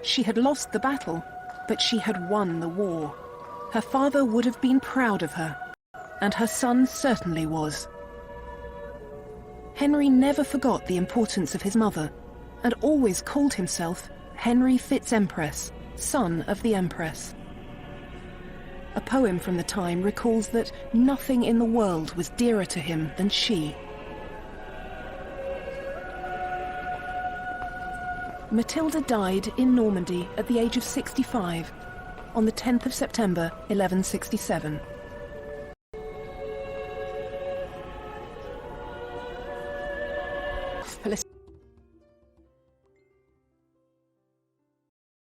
She had lost the battle, but she had won the war. Her father would have been proud of her, and her son certainly was. Henry never forgot the importance of his mother, and always called himself Henry Fitz-Empress, son of the Empress. A poem from the time recalls that nothing in the world was dearer to him than she. Matilda died in Normandy at the age of 65 on the 10th of September, 1167.